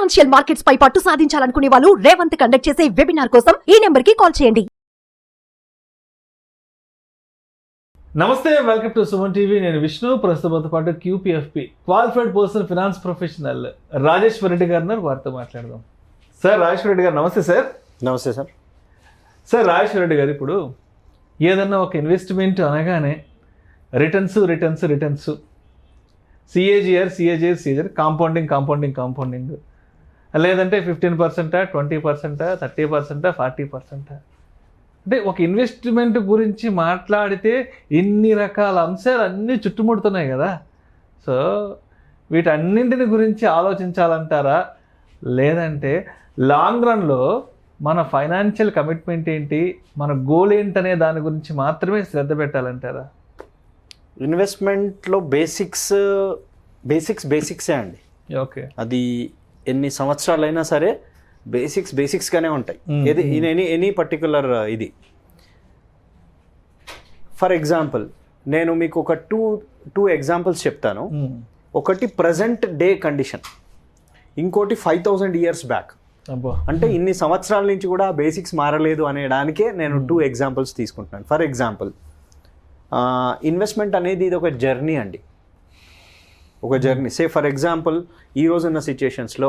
Financial markets పై పట్టు సాధించాలనుకునే వాళ్ళు Revanth conduct చేసే వెబినార్ కోసం ఈ నెంబర్ కి కాల్ చేయండి. నమస్తే, వెల్కమ్ టు సుమన్ టీవీ. నేను విష్ణు. ప్రస్తుతంతో పాటు QPFP qualified person finance professional Rajeshwar Reddy గారు ఉన్నారు. వారితో మాట్లాడదాం. సార్ రాజేశ్వర్ రెడ్డి గారు నమస్తే. సార్ నమస్తే సార్. సార్ రాజేశ్వర్ రెడ్డి గారు, ఇప్పుడు ఏదన్నా ఒక ఇన్వెస్ట్మెంట్ అనగానే రిటర్న్స్ సిఏజిఆర్ కాంపౌండింగ్ లేదంటే 15%, 20%, 30%, 40%. అంటే ఒక ఇన్వెస్ట్మెంట్ గురించి మాట్లాడితే ఇన్ని రకాల అంశాలు అన్నీ చుట్టుముడుతున్నాయి కదా. సో వీటన్నింటిని గురించి ఆలోచించాలంటారా, లేదంటే లాంగ్ రన్లో మన ఫైనాన్షియల్ కమిట్మెంట్ ఏంటి, మన గోల్ ఏంటనే దాని గురించి మాత్రమే శ్రద్ధ పెట్టాలంటారా? ఇన్వెస్ట్మెంట్లో బేసిక్సే అండి. ఓకే, అది ఎన్ని సంవత్సరాలైనా సరే బేసిక్స్గానే ఉంటాయి. ఏది ఎనీ పర్టికులర్ ఇది. ఫర్ ఎగ్జాంపుల్ నేను మీకు ఒక టూ ఎగ్జాంపుల్స్ చెప్తాను. ఒకటి ప్రజెంట్ డే కండిషన్, ఇంకోటి 5000 years బ్యాక్. అంటే ఇన్ని సంవత్సరాల నుంచి కూడా బేసిక్స్ మారలేదు అనేదానికే నేను 2 ఎగ్జాంపుల్స్ తీసుకుంటున్నాను. ఫర్ ఎగ్జాంపుల్, ఇన్వెస్ట్మెంట్ అనేది ఇది ఒక జర్నీ అండి, ఒక జర్నీ. ఫర్ ఎగ్జాంపుల్ ఈ రోజున్న సిచ్యుయేషన్స్లో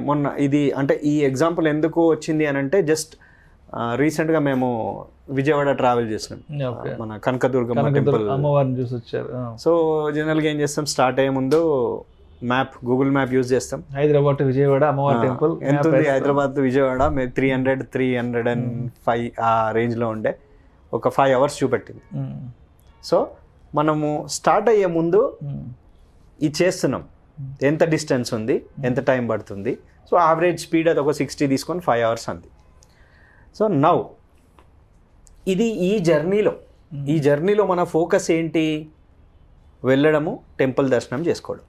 మొన్న ఇది అంటే ఈ ఎగ్జాంపుల్ ఎందుకు వచ్చింది అని అంటే, జస్ట్ రీసెంట్గా మేము విజయవాడ ట్రావెల్ చేసినాం, మన కనకదుర్గమ్మ టెంపుల్ అమ్మవారిని చూసి వచ్చారు. సో జనరల్గా ఏం చేస్తాం, స్టార్ట్ అయ్యే ముందు గూగుల్ మ్యాప్ యూజ్ చేస్తాం. హైదరాబాద్ టు విజయవాడ అమ్మవారి టెంపుల్ ఎంత ఉంది, హైదరాబాద్ టు విజయవాడ 305 ఆ రేంజ్లో ఉండే. ఒక 5 hours చూపెట్టింది. సో మనము స్టార్ట్ అయ్యే ముందు ఇది చేస్తున్నాం, ఎంత డిస్టెన్స్ ఉంది, ఎంత టైం పడుతుంది. సో యావరేజ్ స్పీడ్ అది ఒక 60 తీసుకొని 5 hours అంది. సో నౌ ఇది ఈ జర్నీలో మన ఫోకస్ ఏంటి, వెళ్ళడము, టెంపుల్ దర్శనం చేసుకోవడం.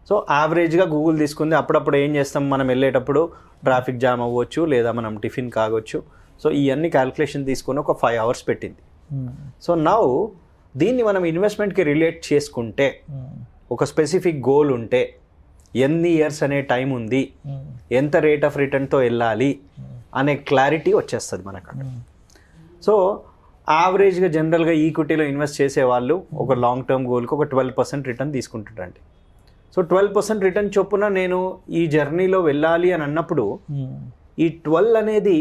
సో యావరేజ్గా గూగుల్ తీసుకుంది. అప్పుడప్పుడు ఏం చేస్తాం, మనం వెళ్ళేటప్పుడు ట్రాఫిక్ జామ్ అవ్వచ్చు, లేదా మనం టిఫిన్ కాగొచ్చు. సో ఇవన్నీ క్యాల్కులేషన్ తీసుకొని ఒక 5 hours పెట్టింది. సో నౌ దీన్ని మనం ఇన్వెస్ట్మెంట్కి రిలేట్ చేసుకుంటే, ఒక స్పెసిఫిక్ గోల్ ఉంటే, ఎన్ని ఇయర్స్ అనే టైం ఉంది, ఎంత రేట్ ఆఫ్ రిటర్న్తో వెళ్ళాలి అనే క్లారిటీ వచ్చేస్తుంది మనకు. సో యావరేజ్గా జనరల్గా ఈక్విటీలో ఇన్వెస్ట్ చేసే వాళ్ళు ఒక లాంగ్ టర్మ్ గోల్కి ఒక 12% రిటర్న్ తీసుకుంటారండి. సో 12% రిటర్న్ చొప్పున నేను ఈ జర్నీలో వెళ్ళాలి అని అన్నప్పుడు ఈ 12 అనేది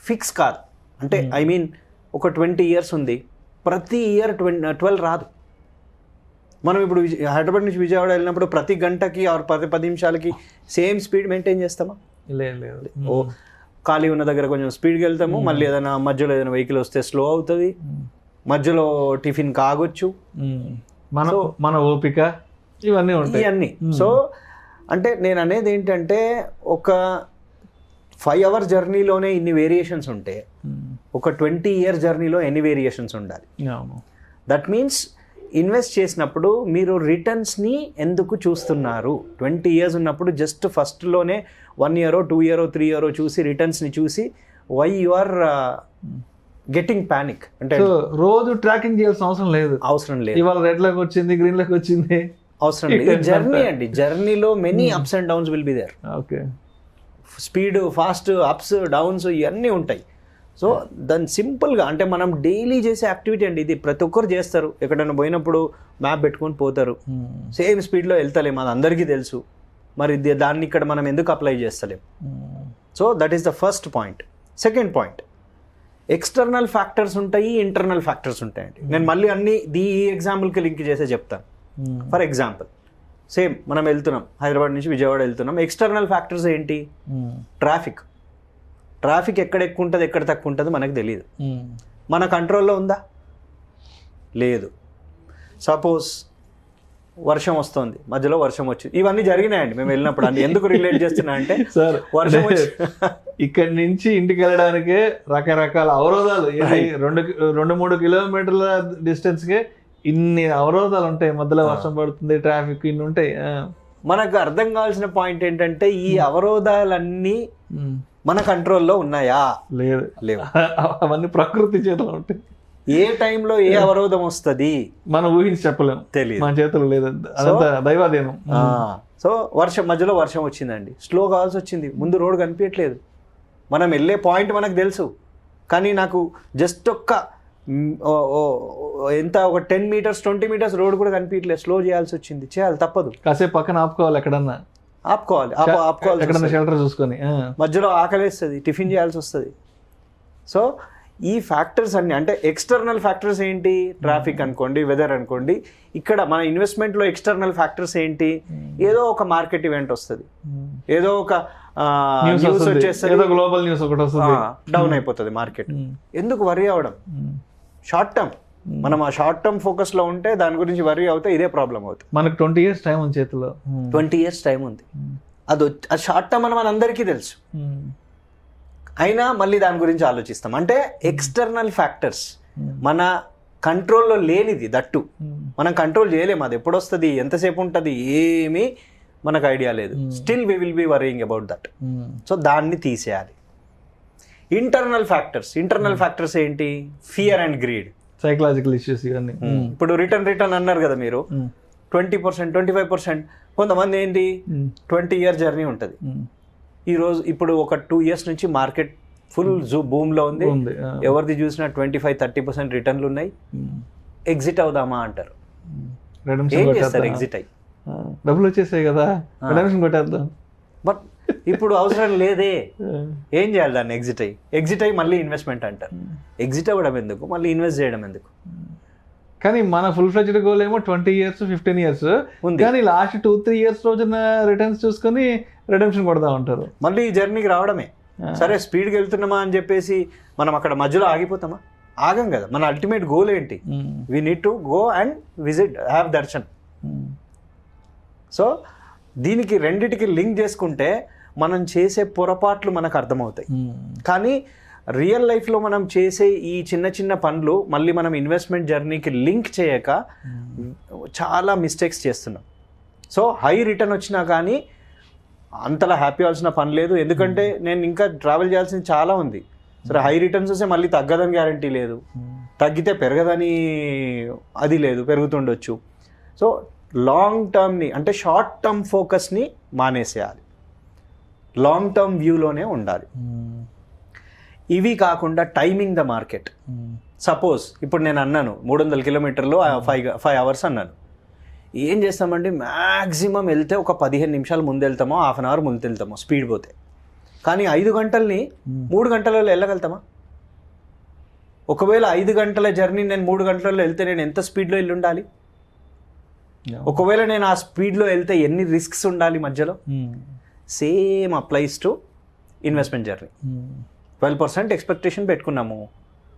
ఫిక్స్ కాదు. అంటే ఐ మీన్ ఒక 20 years ఉంది, ప్రతి ఇయర్ 12 రాదు. మనం ఇప్పుడు హైదరాబాద్ నుంచి విజయవాడ వెళ్ళినప్పుడు ప్రతి గంటకి 10 నిమిషాలకి సేమ్ స్పీడ్ మెయింటైన్ చేస్తామా? లేదు. ఓ ఖాళీ ఉన్న దగ్గర కొంచెం స్పీడ్కి వెళ్తాము, మళ్ళీ ఏదైనా మధ్యలో ఏదైనా వెహికల్ వస్తే స్లో అవుతుంది, మధ్యలో టిఫిన్ కాగొచ్చు, మన ఓపిక ఇవన్నీ ఉంటాయి. సో అంటే నేను అనేది ఏంటంటే, ఒక 5 hour జర్నీలోనే ఇన్ని వేరియేషన్స్ ఉంటే ఒక 20 year జర్నీలో ఎన్ని వేరియేషన్స్ ఉండాలి? దట్ మీన్స్ ఇన్వెస్ట్ చేసినప్పుడు మీరు రిటర్న్స్ని ఎందుకు చూస్తున్నారు? 20 years ఉన్నప్పుడు జస్ట్ ఫస్ట్లోనే 1 year, 2 year, 3 year చూసి రిటర్న్స్ని చూసి why you are getting panic. అంటే రోజు ట్రాకింగ్ చేయాల్సిన అవసరం లేదు. ఇవాళ రెడ్ లోకి వచ్చింది, గ్రీన్ లోకి వచ్చింది, అవసరం లేదు. జర్నీ అండి, జర్నీలో many ups and downs will be there. Okay, speed, fast, ups, downs ఇవన్నీ ఉంటాయి. సో దాన్ని సింపుల్గా, అంటే మనం డైలీ చేసే యాక్టివిటీ అండి ఇది. ప్రతి ఒక్కరు చేస్తారు, ఎక్కడైనా పోయినప్పుడు మ్యాప్ పెట్టుకొని పోతారు. సేమ్ స్పీడ్లో వెళ్తలేము, అది అందరికీ తెలుసు. మరి దాన్ని ఇక్కడ మనం ఎందుకు అప్లై చేస్తలేం? So that is the first point. Second point, external factors ఉంటాయి, ఇంటర్నల్ ఫ్యాక్టర్స్ ఉంటాయండి. నేను మళ్ళీ అన్ని ఈ ఎగ్జాంపుల్కి లింక్ చేసే చెప్తాను. ఫర్ ఎగ్జాంపుల్, సేమ్ మనం వెళ్తున్నాం, హైదరాబాద్ నుంచి విజయవాడ వెళ్తున్నాం. ఎక్స్టర్నల్ ఫ్యాక్టర్స్ ఏంటి? ట్రాఫిక్ ఎక్కడ ఎక్కువ ఉంటుంది, ఎక్కడ తక్కువ ఉంటుంది మనకు తెలియదు. మన కంట్రోల్లో ఉందా? లేదు. సపోజ్ వర్షం వస్తుంది, మధ్యలో వర్షం వచ్చింది, ఇవన్నీ జరిగినాయండి మేము వెళ్ళినప్పుడు. అని ఎందుకు రిలేట్ చేస్తున్నా అంటే, సార్ వర్షం ఇక్కడి నుంచి ఇంటికి వెళ్ళడానికే రకరకాల అవరోధాలు, 2-3 kilometers డిస్టెన్స్కే ఇన్ని అవరోధాలు ఉంటాయి. మధ్యలో వర్షం పడుతుంది, ట్రాఫిక్ ఇన్ని ఉంటాయి. మనకు అర్థం కావాల్సిన పాయింట్ ఏంటంటే, ఈ అవరోధాలన్నీ మన కంట్రోల్లో ఉన్నాయా? లేవు. లేవు. అవన్నీ ప్రకృతి చేతిలో ఉంటాయి. ఏ టైంలో ఏ అవరోధం వస్తుంది మనం ఊహించి చెప్పలేం, తెలియదు. మన చేతులు లేదు, అదంతా దైవాధీనం. సో మధ్యలో వర్షం వచ్చిందండి, స్లో కావాల్సి వచ్చింది, ముందు రోడ్ కనిపించట్లేదు, మనం వెళ్ళే పాయింట్ మనకు తెలుసు, కానీ నాకు జస్ట్ ఎంత ఒక 10 meters 20 meters రోడ్ కూడా కనిపించట్లేదు, స్లో చేయాల్సి వచ్చింది, చేయాలి తప్పదు, కాసేపు పక్కన ఆపుకోవాలి, ఎక్కడన్నా ఆపుకోవాలి ఎక్కడన్నా షెల్టర్ చూసుకొని. మధ్యలో ఆకలేస్తుంది, టిఫిన్ చేయాల్సి వస్తుంది. సో ఈ ఫ్యాక్టర్స్ అన్ని అంటే ఎక్స్టర్నల్ ఫ్యాక్టర్స్ ఏంటి, ట్రాఫిక్ అనుకోండి, వెదర్ అనుకోండి. ఇక్కడ మన ఇన్వెస్ట్మెంట్లో ఎక్స్టర్నల్ ఫ్యాక్టర్స్ ఏంటి, ఏదో ఒక మార్కెట్ ఈవెంట్ వస్తుంది, ఏదో ఒక న్యూస్ వచ్చేస్తుంది, గ్లోబల్ న్యూస్ ఒకటి వస్తుంది, డౌన్ అయిపోతుంది మార్కెట్. ఎందుకు వరీ అవడం, షార్ట్ టర్మ్ మనం ఆ షార్ట్ టర్మ్ ఫోకస్ లో ఉంటే దాని గురించి వరీ అవుతే ఇదే ప్రాబ్లం అవుతుంది. మనకు 20 years టైం ఉంది చేతిలో, 20 years టైం ఉంది, అది షార్ట్ టర్మ్ అని మనందరికీ తెలుసు, అయినా మళ్ళీ దాని గురించి ఆలోచిస్తాం. అంటే ఎక్స్టర్నల్ ఫ్యాక్టర్స్ మన కంట్రోల్లో లేనిది, దట్టు మనం కంట్రోల్ చేయలేము, అది ఎప్పుడు వస్తుంది, ఎంతసేపు ఉంటుంది, ఏమీ మనకు ఐడియా లేదు. Still we will be worrying about that. So దాన్ని తీసేయాలి. ఇంటర్నల్ ఫ్యాక్టర్స్ ఏంటి, fear and greed, psychological issues ఇవన్నీ. ఇప్పుడు రిటర్న్ అన్నారు కదా మీరు, 20% 25%. కొంతమంది ఏంటి 20 year జర్నీ ఉంటుంది, ఇప్పుడు ఒక 2 years నుంచి మార్కెట్ ఫుల్ బూమ్ లో ఉంది, ఎవరిది చూసినా 25-30% రిటర్న్లు ఉన్నాయి, ఎగ్జిట్ అవుదామా అంటారు. ఏం చేస్తారు ఎగ్జిట్ అయ్యి, డబ్బులు వచ్చేసాయి కదా, కొట్టేద్దాం. బట్ ఇప్పుడు అవసరం లేదే, ఏం చేయాలి దాన్ని, ఎగ్జిట్ అయ్యి మళ్ళీ ఇన్వెస్ట్మెంట్ అంటారు. ఎగ్జిట్ అవ్వడం ఎందుకు, మళ్ళీ ఇన్వెస్ట్ చేయడం ఎందుకు? కానీ మన ఫుల్ ఫ్లెడ్జ్డ్ గోల్ ఏమో 20 years 15 years ఉంది, కానీ లాస్ట్ 2-3 years రోజున రిటర్న్స్ చూసుకొని రిడెంప్షన్ కొడతా ఉంటారు. మళ్ళీ ఈ జర్నీకి రావడమే. సరే స్పీడ్కి వెళ్తున్నామా అని చెప్పేసి మనం అక్కడ మధ్యలో ఆగిపోతామా? ఆగం కదా. మన అల్టిమేట్ గోల్ ఏంటి, we need to go and visit, have Darshan. So దీనికి రెండిటికి లింక్ చేసుకుంటే మనం చేసే పొరపాట్లు మనకు అర్థమవుతాయి. కానీ రియల్ లైఫ్లో మనం చేసే ఈ చిన్న పనులు మళ్ళీ మనం ఇన్వెస్ట్మెంట్ జర్నీకి లింక్ చేయక చాలా మిస్టేక్స్ చేస్తున్నాం. సో హై రిటర్న్ వచ్చినా కానీ అంతలా హ్యాపీ అవ్వాల్సిన పని లేదు, ఎందుకంటే నేను ఇంకా ట్రావెల్ చేయాల్సింది చాలా ఉంది. సరే హై రిటర్న్స్ వస్తే మళ్ళీ తగ్గదని గ్యారంటీ లేదు, తగ్గితే పెరగదని అది లేదు, పెరుగుతుండొచ్చు. సో లాంగ్ టర్మ్ని అంటే షార్ట్ టర్మ్ ఫోకస్ని మానేసేయాలి, లాంగ్ టర్మ్ వ్యూలోనే ఉండాలి. ఇవి కాకుండా టైమింగ్ ద మార్కెట్. సపోజ్ ఇప్పుడు నేను అన్నాను 300 kilometers 5 hours అన్నాను. ఏం చేస్తామండి, మ్యాక్సిమం వెళ్తే ఒక 15 నిమిషాలు ముందు వెళ్తామో, హాఫ్ అన్ అవర్ ముందు వెళ్తామో స్పీడ్ పోతే. కానీ 5 గంటల్ని 3 గంటలలో వెళ్ళగలుగుతామా? ఒకవేళ 5 గంటల జర్నీ నేను 3 గంటలలో వెళ్తే నేను ఎంత స్పీడ్లో వెళ్ళి ఉండాలి? ఒకవేళ నేను ఆ స్పీడ్లో వెళ్తే ఎన్ని రిస్క్స్ ఉండాలి మధ్యలో? Same applies to investment journey. 12% expectation పెట్టుకున్నాము,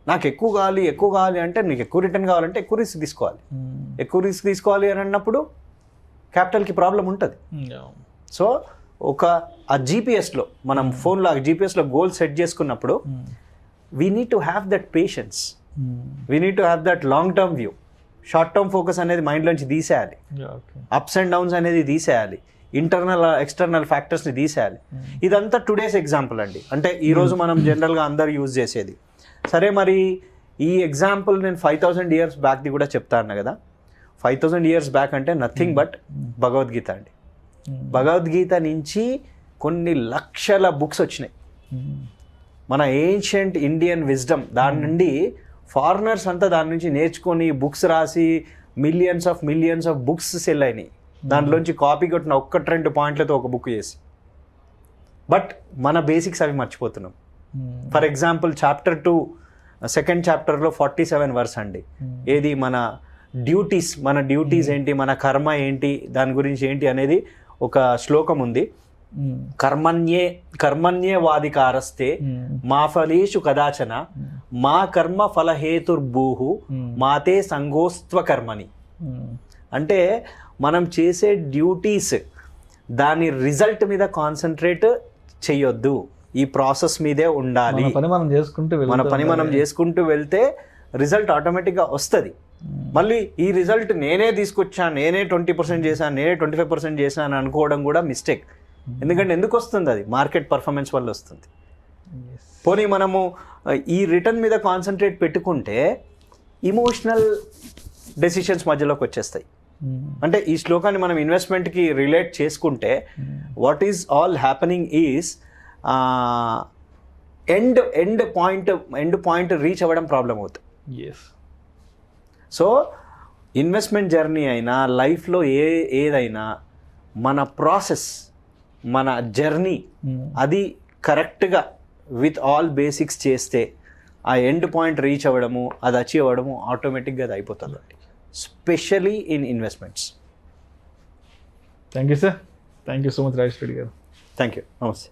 నాకు ఎక్కువ కావాలి అంటే నీకు ఎక్కువ రిటర్న్ కావాలంటే ఎక్కువ రిస్క్ తీసుకోవాలి. ఎక్కువ రిస్క్ తీసుకోవాలి అని అన్నప్పుడు క్యాపిటల్కి ప్రాబ్లం ఉంటుంది. సో ఆ జీపీఎస్లో మనం ఫోన్లో జీపీఎస్లో గోల్ సెట్ చేసుకున్నప్పుడు we need to have that patience, we need to have that long term view. Short term focus అనేది మైండ్లోంచి తీసేయాలి, అప్స్ అండ్ డౌన్స్ అనేది తీసేయాలి, ఇంటర్నల్ ఎక్స్టర్నల్ ఫ్యాక్టర్స్ని తీసేయాలి. ఇదంతా టుడేస్ ఎగ్జాంపుల్ అండి, అంటే ఈరోజు మనం జనరల్గా అందరు యూజ్ చేసేది. సరే మరి ఈ ఎగ్జాంపుల్ నేను 5000 years బ్యాక్ది కూడా చెప్తాను కదా. 5000 years బ్యాక్ అంటే నథింగ్ బట్ భగవద్గీత అండి. భగవద్గీత నుంచి కొన్ని లక్షల బుక్స్ వచ్చినాయి. మన ఏన్షియంట్ ఇండియన్ విజ్డమ్, దాని నుండి ఫారినర్స్ అంతా దాని నుంచి నేర్చుకొని బుక్స్ రాసి మిలియన్స్ ఆఫ్ బుక్స్ సెల్ అయినాయి. దాంట్లోంచి కాపీ కొట్టిన 1-2 పాయింట్లతో ఒక బుక్ చేసి. బట్ మన బేసిక్స్ అవి మర్చిపోతున్నాం. ఫర్ ఎగ్జాంపుల్ చాప్టర్ 2 2nd chapterలో 47 verse అండి. ఏది మన డ్యూటీస్ ఏంటి, మన కర్మ ఏంటి, దాని గురించి ఏంటి అనేది ఒక శ్లోకం ఉంది. కర్మణ్యే వాదికారస్తే మా ఫలేషు కదాచన మా కర్మ ఫలహేతుర్భూహు మాతే సంగోస్త్వ కర్మని. అంటే మనం చేసే డ్యూటీస్ దాని రిజల్ట్ మీద కాన్సన్ట్రేట్ చెయ్యొద్దు, ఈ ప్రాసెస్ మీదే ఉండాలి. మన పని మనం చేసుకుంటూ వెళ్తే రిజల్ట్ ఆటోమేటిక్గా వస్తుంది. మళ్ళీ ఈ రిజల్ట్ నేనే తీసుకొచ్చాను, నేనే 20% చేశాను, నేనే 25% చేశాను అనుకోవడం కూడా మిస్టేక్. ఎందుకంటే ఎందుకు వస్తుంది, అది మార్కెట్ పర్ఫార్మెన్స్ వల్ల వస్తుంది. పోనీ మనము ఈ రిటర్న్ మీద కాన్సన్ట్రేట్ పెట్టుకుంటే ఇమోషనల్ డెసిషన్స్ మధ్యలోకి వచ్చేస్తాయి. అంటే ఈ శ్లోకాన్ని మనం ఇన్వెస్ట్మెంట్కి రిలేట్ చేసుకుంటే what is all happening is end point reach అవ్వడం ప్రాబ్లం అవుతుంది. ఎస్. సో ఇన్వెస్ట్మెంట్ జర్నీ అయినా లైఫ్లో ఏదైనా మన ప్రాసెస్, మన జర్నీ అది కరెక్ట్గా విత్ ఆల్ బేసిక్స్ చేస్తే ఆ ఎండ్ పాయింట్ రీచ్ అవ్వడము, అది అచీవ్ అవ్వడము ఆటోమేటిక్గా అది అయిపోతుంది, specially in investments. Thank you sir. Thank you so much Rajesh Reddy గారు. Thank you. నమస్తే.